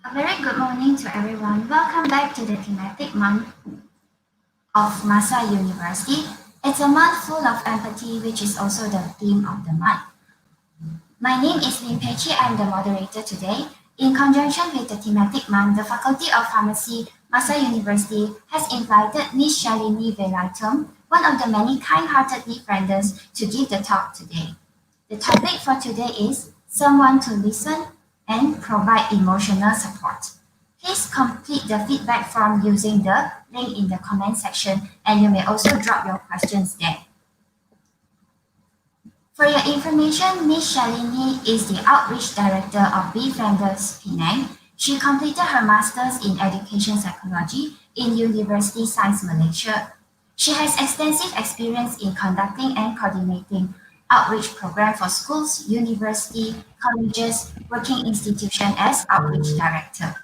A very good morning to everyone. Welcome back to the thematic month of MAHSA University. It's a month full of empathy, which is also the theme of the month. My name is Lim Pechi. I'm the moderator today. In conjunction with the thematic month, the Faculty of Pharmacy, MAHSA University, has invited Ms. Shalini Velaitum, one of the many kind-hearted befrienders, to give the talk today. The topic for today is someone to listen and provide emotional support. Please complete the feedback form using the link in the comment section, and you may also drop your questions there. For your information, Ms. Shalini is the Outreach Director of Befrienders Penang. She completed her Master's in Education Psychology in University Science Malaysia. She has extensive experience in conducting and coordinating outreach program for schools, university, colleges, working institution as outreach director.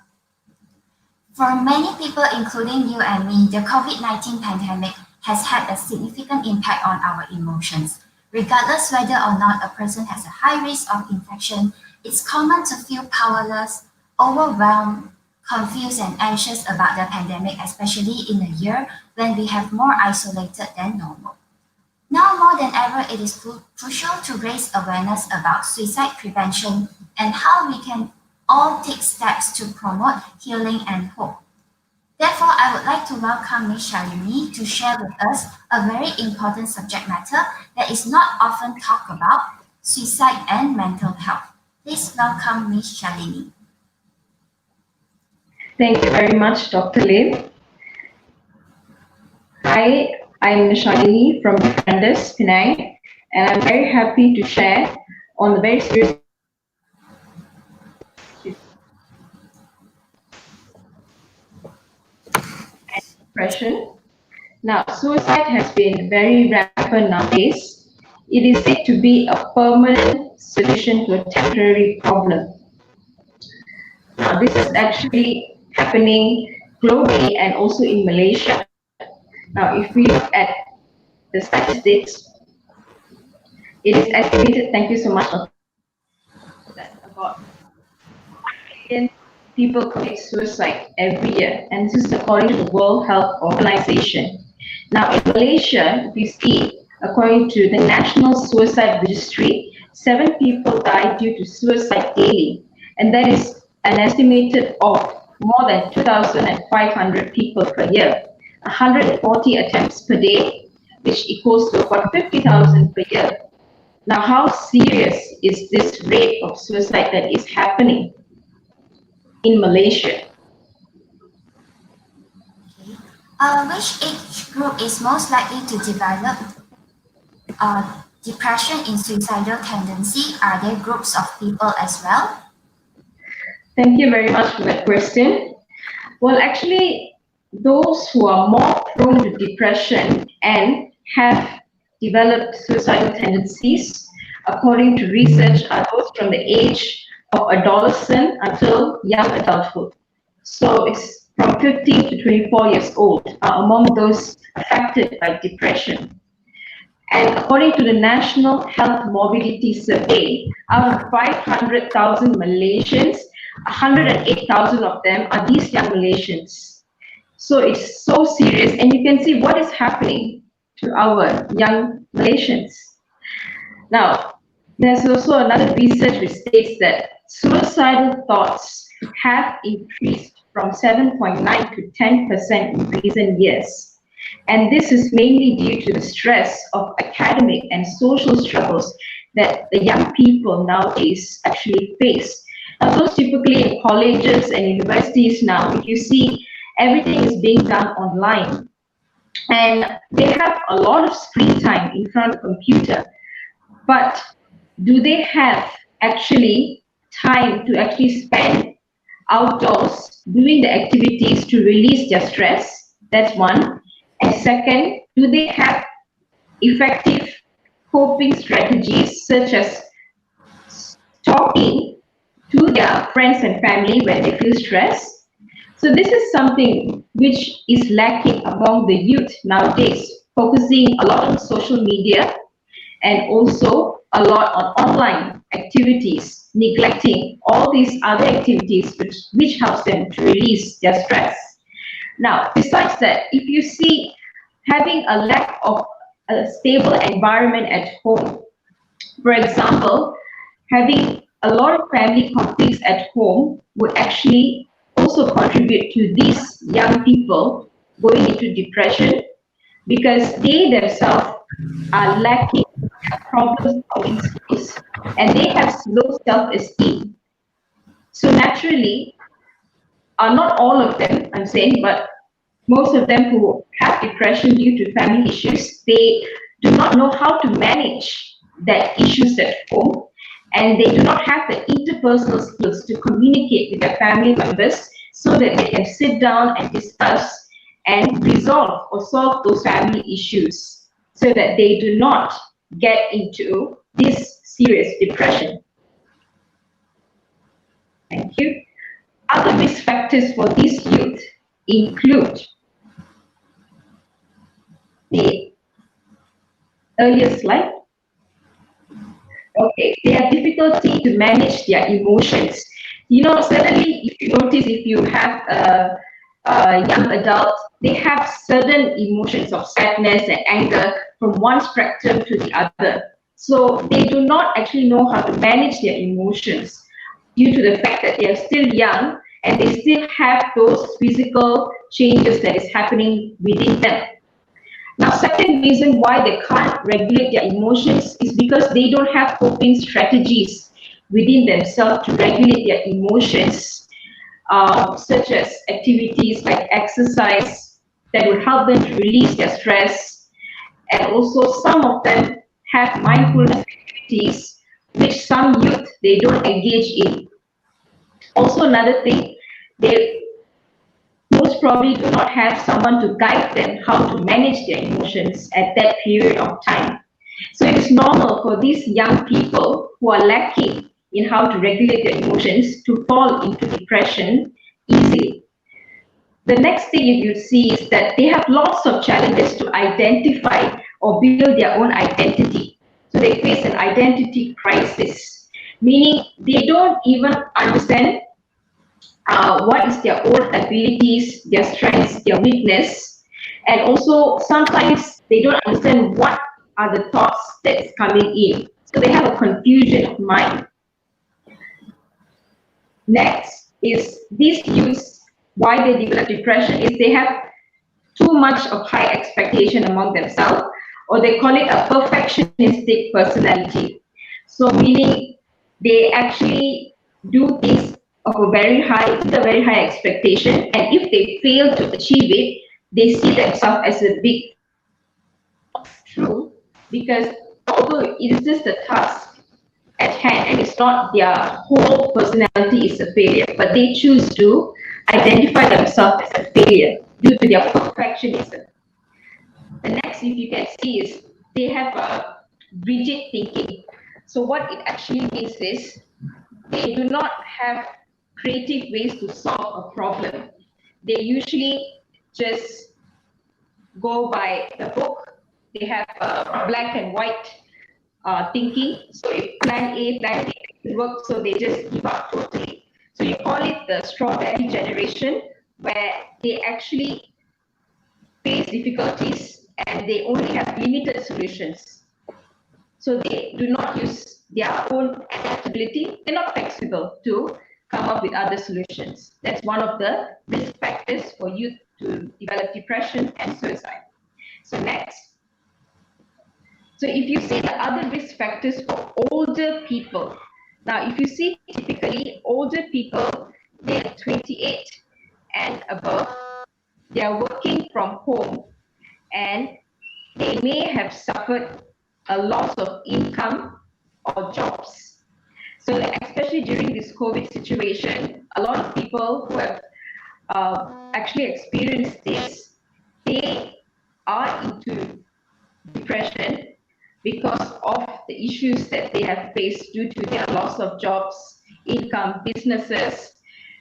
For many people, including you and me, the COVID-19 pandemic has had a significant impact on our emotions. Regardless whether or not a person has a high risk of infection, it's common to feel powerless, overwhelmed, confused, and anxious about the pandemic, especially in a year when we have more isolated than normal. Now more than ever, it is crucial to raise awareness about suicide prevention and how we can all take steps to promote healing and hope. Therefore, I would like to welcome Ms. Shalini to share with us a very important subject matter that is not often talked about, suicide and mental health. Please welcome Ms. Shalini. Thank you very much, Dr. Lim. Hi, I'm Shalini from Befrienders Penang, and I'm very happy to share on the very serious depression. Now, suicide has been very rampant nowadays. It is said to be a permanent solution to a temporary problem. Now, this is actually happening globally and also in Malaysia. Now, if we look at the statistics, it is estimated, thank you so much, that about 1 million people commit suicide every year, and this is according to the World Health Organization. Now, in Malaysia, if you see, according to the National Suicide Registry, 7 people die due to suicide daily, and that is an estimated of more than 2,500 people per year. 140 attempts per day, which equals to about 50,000 per year. Now, how serious is this rate of suicide that is happening in Malaysia? Which age group is most likely to develop depression in suicidal tendency? Are there groups of people as well? Thank you very much for that question. Well, actually, those who are more prone to depression and have developed suicidal tendencies, according to research, are those from the age of adolescent until young adulthood. So it's from 15 to 24 years old are among those affected by depression. And according to the National Health Morbidity Survey, out of 500,000 Malaysians, 108,000 of them are these young Malaysians. So it's so serious, and you can see what is happening to our young Malaysians. Now, there's also another research which states that suicidal thoughts have increased from 7.9 to 10% in recent years. And this is mainly due to the stress of academic and social struggles that the young people nowadays actually face. Now, those typically in colleges and universities now, if you see, everything is being done online. And they have a lot of screen time in front of a computer. But do they have actually time to actually spend outdoors doing the activities to release their stress? That's one. And second, do they have effective coping strategies such as talking to their friends and family when they feel stressed? So this is something which is lacking among the youth nowadays, focusing a lot on social media and also a lot on online activities, neglecting all these other activities which helps them to release their stress. Now, besides that, if you see having a lack of a stable environment at home, for example, having a lot of family conflicts at home would actually also contribute to these young people going into depression because they themselves are lacking problem solving skills and they have low self-esteem. So naturally, not all of them, I'm saying, but most of them who have depression due to family issues, they do not know how to manage their issues at home and they do not have the interpersonal skills to communicate with their family members so that they can sit down and discuss and resolve or solve those family issues so that they do not get into this serious depression. Thank you. Other risk factors for these youth include the earlier slide. Okay, they have difficulty to manage their emotions. You know, suddenly, if you notice, if you have a young adult, they have certain emotions of sadness and anger from one spectrum to the other. So they do not actually know how to manage their emotions due to the fact that they are still young and they still have those physical changes that is happening within them. Now, second reason why they can't regulate their emotions is because they don't have coping strategies within themselves to regulate their emotions, such as activities like exercise that would help them to release their stress. And also some of them have mindfulness activities which some youth, they don't engage in. Also another thing, they most probably do not have someone to guide them how to manage their emotions at that period of time. So it is normal for these young people who are lacking in how to regulate their emotions to fall into depression easily. The next thing you see is that they have lots of challenges to identify or build their own identity. So they face an identity crisis, meaning they don't even understand what is their own abilities, their strengths, their weakness, and also sometimes they don't understand what are the thoughts that is coming in. So they have a confusion of mind. Next is these youths, why they develop depression is they have too much of high expectation among themselves, or they call it a perfectionistic personality. So meaning they actually do things of a very high, with a very high expectation, and if they fail to achieve it, they see themselves as a big true, because although it is just a task at hand and it's not their whole personality is a failure, but they choose to identify themselves as a failure due to their perfectionism. The next, if you can see, is they have a rigid thinking. So what it actually means is they do not have creative ways to solve a problem. They usually just go by the book. They have black and white thinking. So if plan A, plan B doesn't work, so they just give up totally. So you call it the strawberry generation, where they actually face difficulties and they only have limited solutions. So they do not use their own adaptability. They're not flexible to come up with other solutions. That's one of the risk factors for youth to develop depression and suicide. So next. So if you see the other risk factors for older people, now if you see typically older people, they're 28 and above, they are working from home and they may have suffered a loss of income or jobs. So especially during this COVID situation, a lot of people who have actually experienced this, they are into depression because of the issues that they have faced due to their loss of jobs, income, businesses.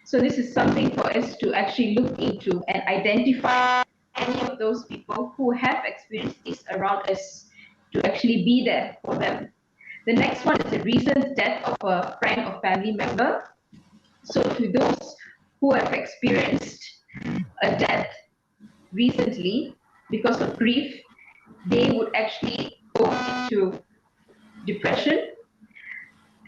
So this is something for us to actually look into and identify any of those people who have experienced this around us to actually be there for them. The next one is the recent death of a friend or family member. So to those who have experienced a death recently because of grief, they would actually go into depression.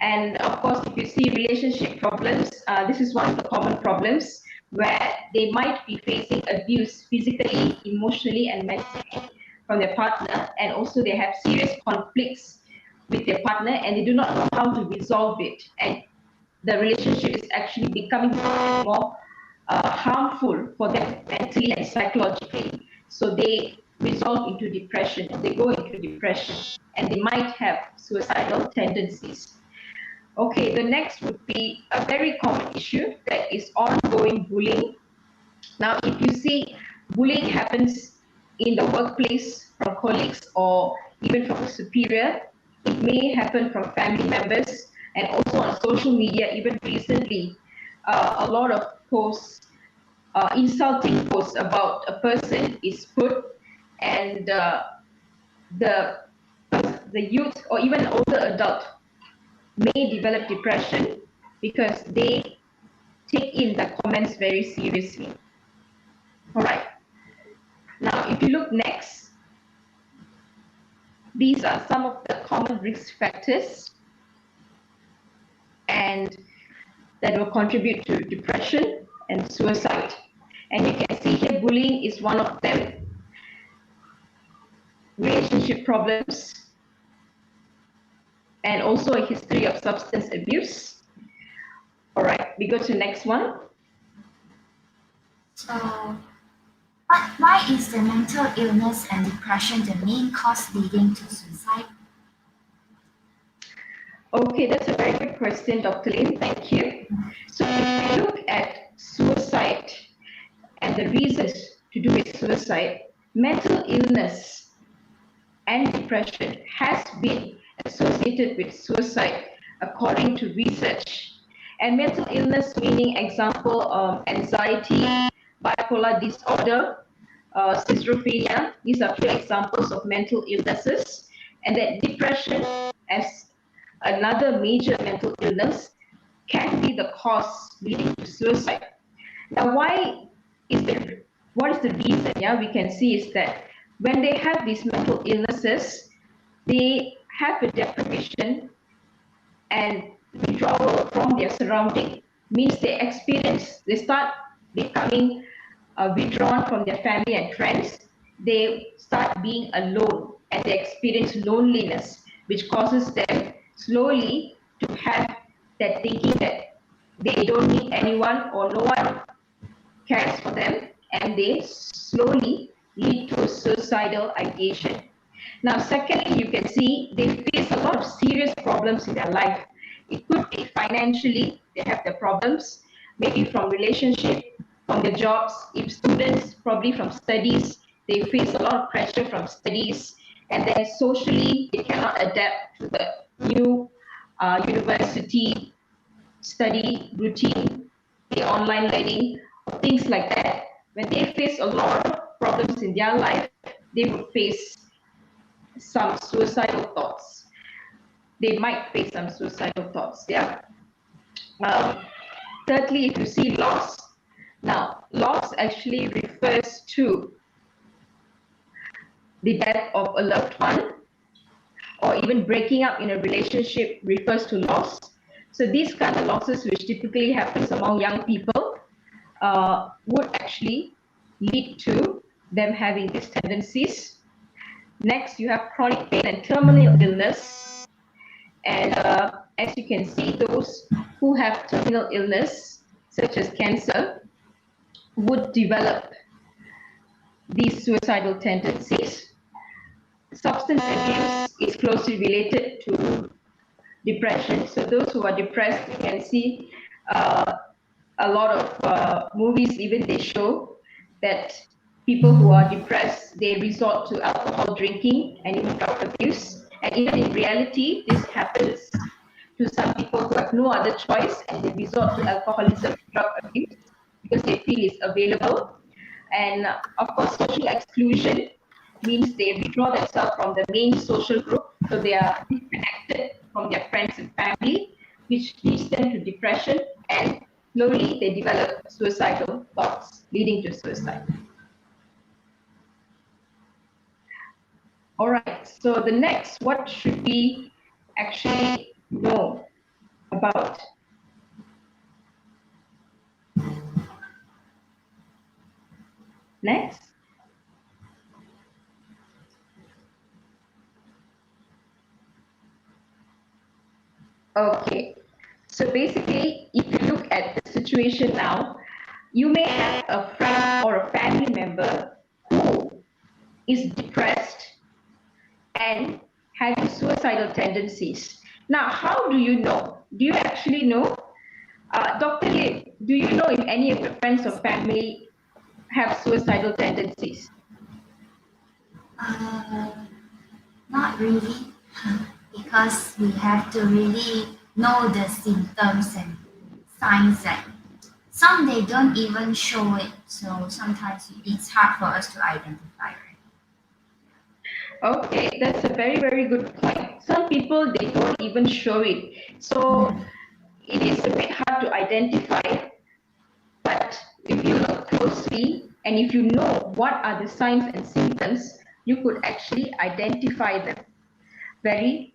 And of course, if you see relationship problems, this is one of the common problems where they might be facing abuse physically, emotionally, and mentally from their partner, and also they have serious conflicts with their partner and they do not know how to resolve it. And the relationship is actually becoming more and more harmful for them mentally and psychologically. So they resolve into depression, they go into depression, and they might have suicidal tendencies. Okay, the next would be a very common issue that is ongoing bullying. Now, if you see bullying happens in the workplace from colleagues or even from a superior, it may happen from family members and also on social media. Even recently, a lot of posts, insulting posts about a person is put, and the the youth or even older adult may develop depression because they take in the comments very seriously. All right. Now, if you look next, these are some of the common risk factors and that will contribute to depression and suicide. And you can see here bullying is one of them. Relationship problems and also a history of substance abuse. All right, we go to the next one. So, why is the mental illness and depression the main cause leading to suicide? Okay, that's a very good question, Dr. Lin. Thank you. So if we look at suicide and the reasons to do with suicide, mental illness and depression has been associated with suicide according to research. And mental illness meaning example anxiety, bipolar disorder, schizophrenia. These are few examples of mental illnesses. And that depression as another major mental illness can be the cause leading to suicide. Now, what is the reason? Yeah, we can see is that when they have these mental illnesses, they have a deprivation and withdrawal from their surrounding. Means they start becoming withdrawn from their family and friends. They start being alone and they experience loneliness, which causes them slowly to have that thinking that they don't need anyone or no one cares for them, and they slowly lead to suicidal ideation. Now, secondly, you can see they face a lot of serious problems in their life. It could be financially, they have the problems, maybe from relationship, from their jobs. If students, probably from studies, they face a lot of pressure from studies, and then socially, they cannot adapt to the new university study routine, the online learning, things like that. When they face a lot of problems in their life, they would face some suicidal thoughts. They might face some suicidal thoughts. Yeah. Thirdly, if you see loss, now loss actually refers to the death of a loved one, or even breaking up in a relationship refers to loss. So these kind of losses, which typically happens among young people, would actually lead to them having these tendencies. Next, you have chronic pain and terminal illness. And as you can see, those who have terminal illness, such as cancer, would develop these suicidal tendencies. Substance abuse is closely related to depression. So those who are depressed, you can see a lot of movies, even they show that people who are depressed, they resort to alcohol drinking and even drug abuse. And even in reality, this happens to some people who have no other choice and they resort to alcoholism, drug abuse, because they feel it's available. And of course, social exclusion means they withdraw themselves from the main social group So they are disconnected from their friends and family, which leads them to depression, and slowly they develop suicidal thoughts, leading to suicide. All right, so the next, what should we actually know about? Next. Okay, so basically, if you look at the situation now, you may have a friend or a family member who is depressed and having suicidal tendencies. Now, how do you know? Do you actually know? Dr. Lim, do you know if any of your friends or family have suicidal tendencies? Not really, because we have to really know the symptoms and signs, and some they don't even show it, so sometimes it's hard for us to identify, right? Okay, that's a very, very good point. Some people, they don't even show it. So it is a bit hard to identify, but if you look closely and if you know what are the signs and symptoms, you could actually identify them very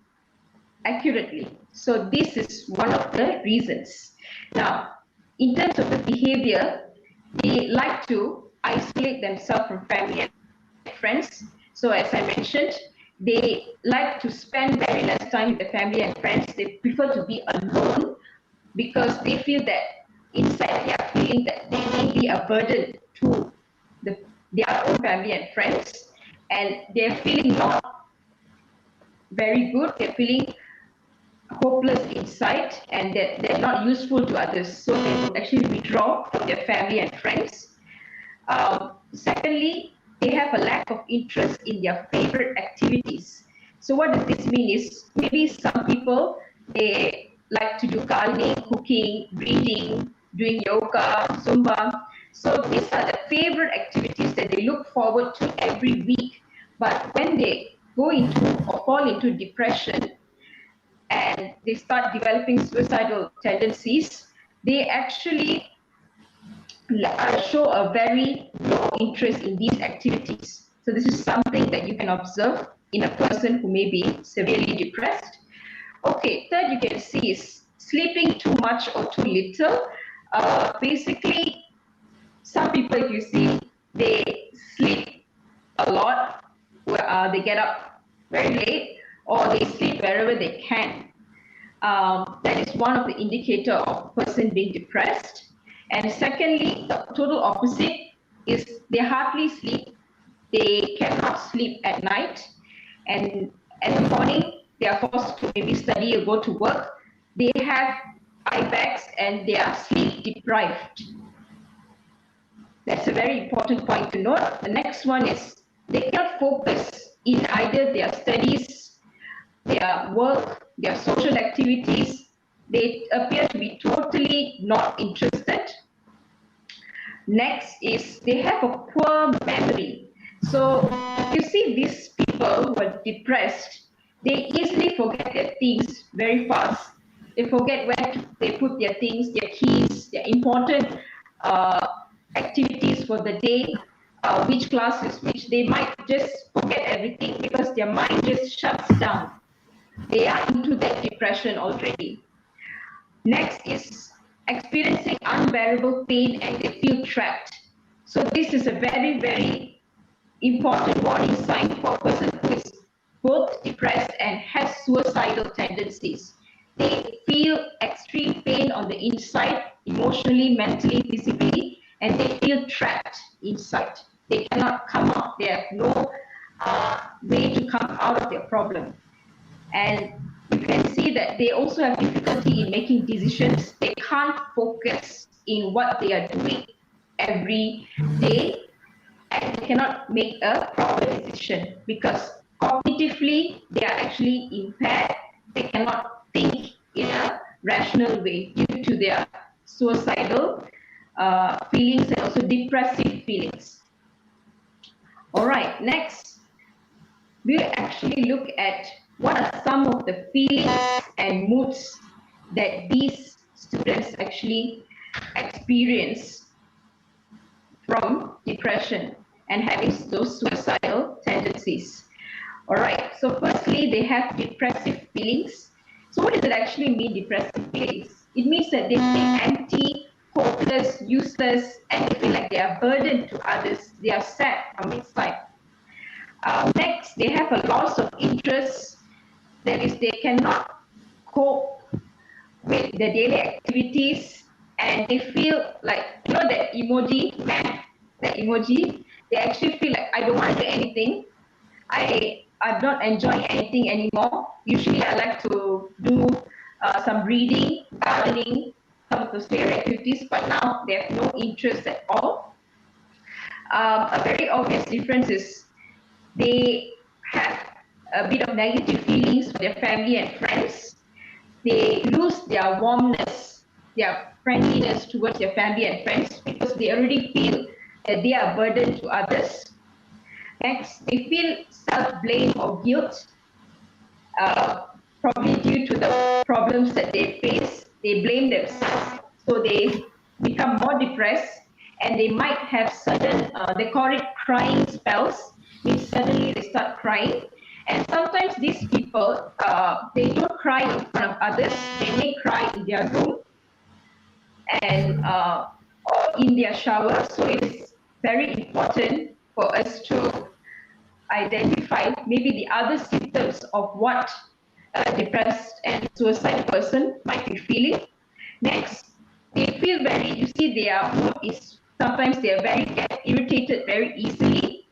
accurately. So this is one of the reasons. Now, in terms of the behavior, they like to isolate themselves from family and friends. So as I mentioned, they like to spend very less time with the family and friends. They prefer to be alone because they feel that inside they are feeling that they may be a burden to their own family and friends, and they're feeling not very good. They're feeling hopeless inside, and that they're not useful to others. So they would actually withdraw from their family and friends. Secondly, they have a lack of interest in their favorite activities. So what does this mean is maybe some people, they like to do gardening, cooking, reading, doing yoga, Zumba. So these are the favorite activities that they look forward to every week. But when they go into or fall into depression and they start developing suicidal tendencies, they actually show a very low interest in these activities. So this is something that you can observe in a person who may be severely depressed. Okay, third you can see is sleeping too much or too little. Basically, some people, if you see, they sleep a lot, they get up very late, or they sleep wherever they can. That is one of the indicator of a person being depressed. And secondly, the total opposite is they hardly sleep. They cannot sleep at night, and in the morning they are forced to maybe study or go to work. They have eye bags and they are sleep deprived. That's a very important point to note. The next one is they cannot focus in either their studies, their work, their social activities. They appear to be totally not interested. Next is they have a poor memory. So you see these people who are depressed, they easily forget their things very fast. They forget where they put their things, their keys, their important uh, activities for the day, which classes, which they might just forget everything because their mind just shuts down. They are into that depression already. Next is experiencing unbearable pain and they feel trapped. So this is a very, very important warning sign for a person who is both depressed and has suicidal tendencies. They feel extreme pain on the inside, emotionally, mentally, physically, and they feel trapped inside. They cannot come out. They have no way to come out of their problem. And you can see that they also have difficulty in making decisions. They can't focus in what they are doing every day, and they cannot make a proper decision because cognitively they are actually impaired. They cannot think in a rational way due to their suicidal feelings and also depressive feelings. All right, next we'll actually look at what are some of the feelings and moods that these students actually experience from depression and having those suicidal tendencies. All right, so firstly, they have depressive feelings. So what does it actually mean, depressive feelings? It means that they feel empty, hopeless, useless, and they feel like they are burdened to others. They are sad from inside. Next, they have a loss of interest. That is, they cannot cope with the daily activities, and they feel like, that emoji, man, that emoji, they actually feel like, I don't want to do anything. I'm not enjoying anything anymore. Usually I like to do some reading, gardening, some of those favorite activities, but now they have no interest at all. A very obvious difference is they have a bit of negative feelings for their family and friends. They lose their warmness, their friendliness towards their family and friends because they already feel that they are a burden to others. Next, they feel self-blame or guilt, probably due to the problems that they face. They blame themselves, so they become more depressed, and they might have sudden, they call it crying spells, means suddenly they start crying. And sometimes these people, they don't cry in front of others, they may cry in their room and or in their shower. So it is very important for us to identify maybe the other symptoms of what a depressed and suicidal person might be feeling. Next, they feel very, you see, their mood is sometimes they are very get irritated very easily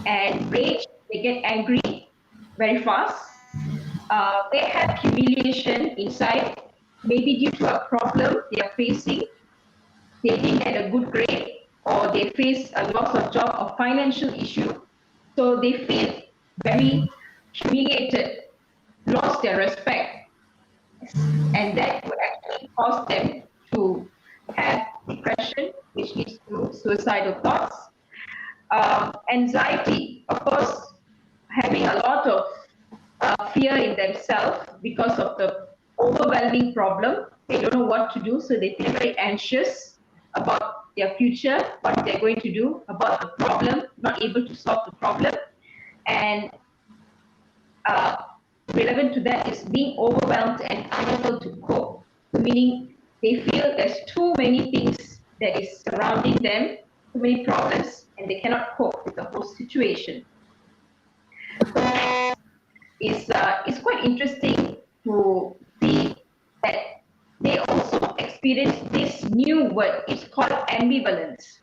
and rage, they get angry very fast. They have humiliation inside, maybe due to a problem they are facing. They didn't get a good grade, or they face a loss of job or financial issue. So they feel very humiliated, lost their respect, and that would actually cause them to have depression, which leads to suicidal thoughts. Anxiety, of course, having a lot of fear in themselves because of the overwhelming problem. They don't know what to do, so they feel very anxious about their future, what they're going to do about the problem, not able to solve the problem. And uh, relevant to that is being overwhelmed and unable to cope. So meaning they feel there's too many things that is surrounding them, too many problems, and they cannot cope with the whole situation. It's quite interesting to see that they also experience this new word. It's called ambivalence.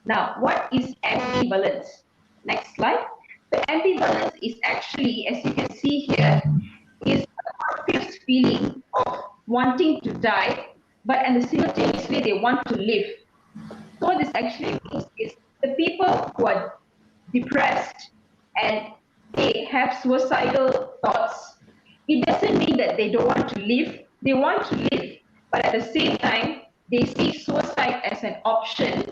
Now, what is ambivalence? Next slide. The ambivalence is actually, as you can see here, is a confused feeling of wanting to die, but at the simultaneously they want to live. So what this actually means is the people who are depressed and they have suicidal thoughts, it doesn't mean that they don't want to live. They want to live, but at the same time, they see suicide as an option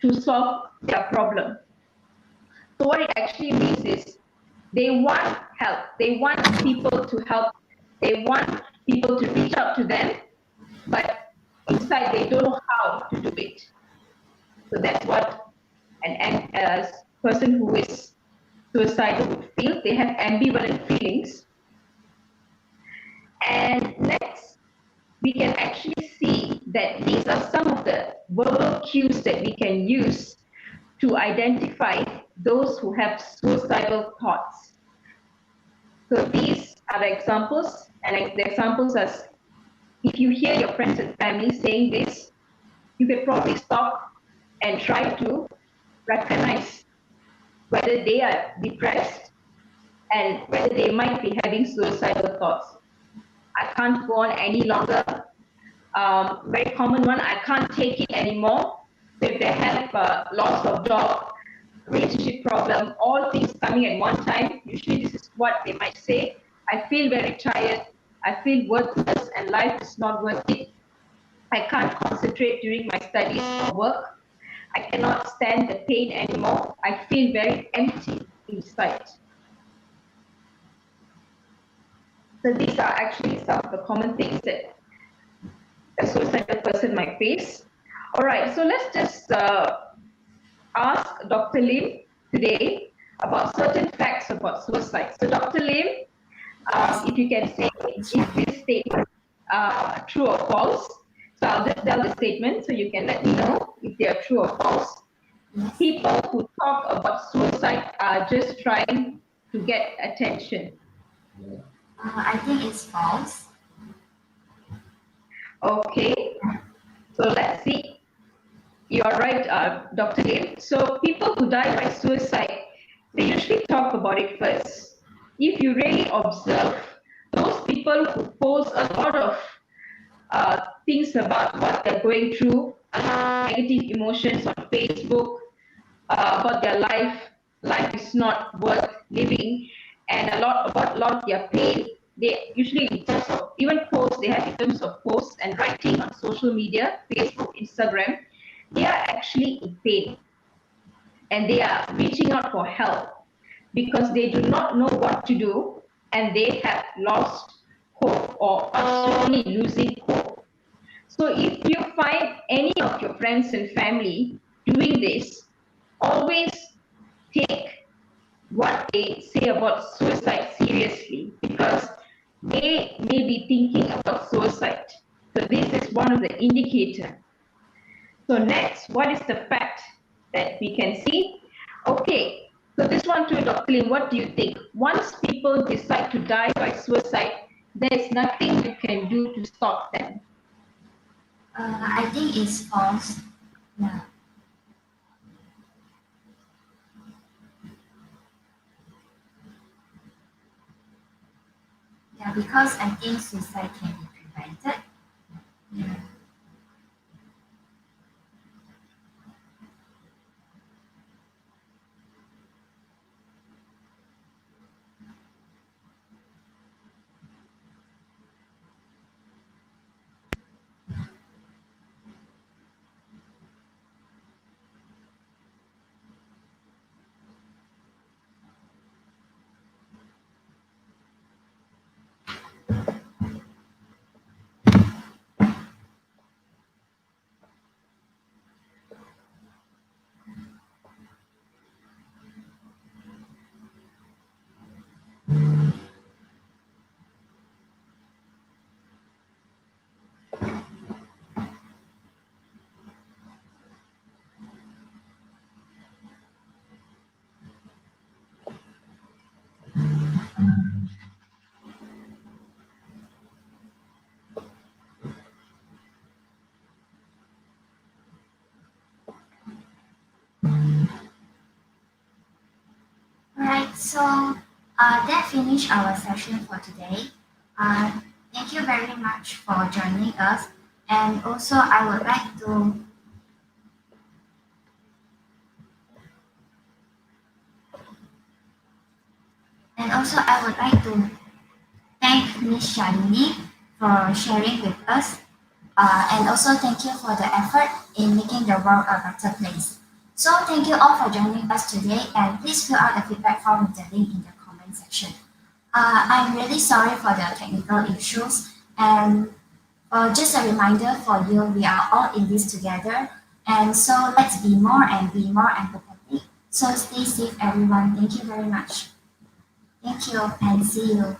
to solve their problem. So what it actually means is they want help. They want people to help. They want people to reach out to them, but inside they don't know how to do it. So that's what a person who is suicidal would feel. They have ambivalent feelings. And next, we can actually see that these are some of the verbal cues that we can use to identify those who have suicidal thoughts. So these are the examples, and the examples are, if you hear your friends and family saying this, you could probably stop and try to recognize whether they are depressed and whether they might be having suicidal thoughts. I can't go on any longer. Very common one, I can't take it anymore. So if they have loss of job, relationship problem, all things coming at one time, usually this is what they might say. I feel very tired. I feel worthless and life is not worth it. I can't concentrate during my studies or work. I cannot stand the pain anymore. I feel very empty inside. So these are actually some of the common things that a suicidal person might face. All right, so let's just ask Dr. Lim today about certain facts about suicide. So Dr. Lim, Yes, if you can say if this statement true or false. So I'll just tell the statement so you can let me know if they are true or false. yes. People who talk about suicide are just trying to get attention. I think it's false. Okay, so let's see. You're right, Dr. Lim. So people who die by suicide, they usually talk about it first. If you really observe, those people who post a lot of things about what they're going through, negative emotions on Facebook, about their life is not worth living, and a lot of their pain. They usually in terms of even posts they have in terms of posts and writing on social media, Facebook, Instagram, they are actually in pain and they are reaching out for help because they do not know what to do and they have lost hope or are slowly losing hope. So if you find any of your friends and family doing this, always take what they say about suicide seriously because they may be thinking about suicide. So this is one of the indicators. So next, what is the fact that we can see? Okay, so this one too, Dr. Lim, what do you think? Once people decide to die by suicide, there's nothing you can do to stop them. I think it's false. Yeah. Yeah, because I think suicide can be prevented. Yeah. Alright, so that finished our session for today. Uh, Thank you very much for joining us. And also, I would like to thank Ms. Shalini for sharing with us. And also thank you for the effort in making the world a better place. So thank you all for joining us today, and please fill out the feedback form with the link in the comment section. I'm really sorry for the technical issues, and just a reminder for you, we are all in this together, and so let's be more and be more empathetic. So stay safe, everyone. Thank you very much. Thank you, and see you.